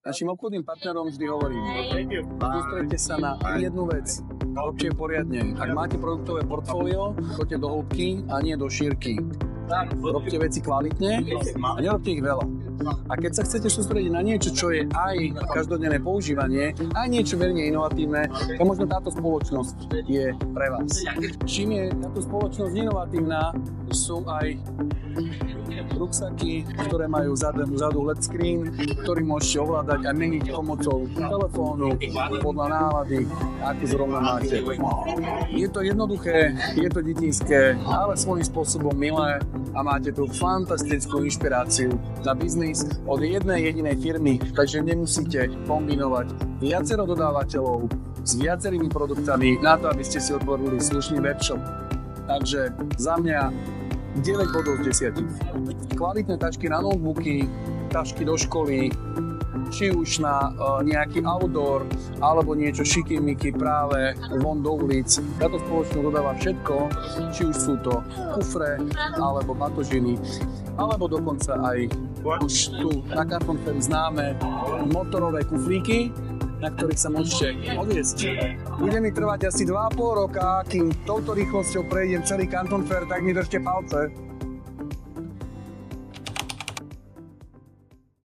Našim obchodným partnerom vždy hovorím, sústredte sa na jednu vec, robte poriadne. Ak máte produktové portfólio, choďte do hĺbky a nie do šírky. Robte veci kvalitne a nerobte ich veľa. A keď sa chcete sústrediť na niečo, čo je aj každodenné používanie, aj niečo veľmi inovatívne, tak možno táto spoločnosť je pre vás. Čím je táto spoločnosť inovatívna, sú aj ruksaky, ktoré majú vzadu LED screen, ktorý môžete ovládať a meniť pomocou telefónu podľa nálady, akú zrovna máte. Je to jednoduché, je to detinské, ale svojím spôsobom milé a máte tu fantastickú inšpiráciu na biznis od jednej jedinej firmy, takže nemusíte kombinovať viacero dodávateľov s viacerými produktami na to, aby ste si otvorili slušný webshop. Takže za mňa 9 bodov z 10. Kvalitné tašky na notebooky, tašky do školy, či už na nejaký outdoor, alebo niečo šiky-miky práve von do ulic. Táto spoločnosť dodáva všetko, či už sú to kufre, alebo batožiny, alebo dokonca aj už tu na Carton Fair známe motorové kufríky, na ktorých sa môžete odviesť. Bude mi trvať asi 2,5 roka, kým touto rýchlosťou prejdem celý Canton Fair, tak mi držte palce.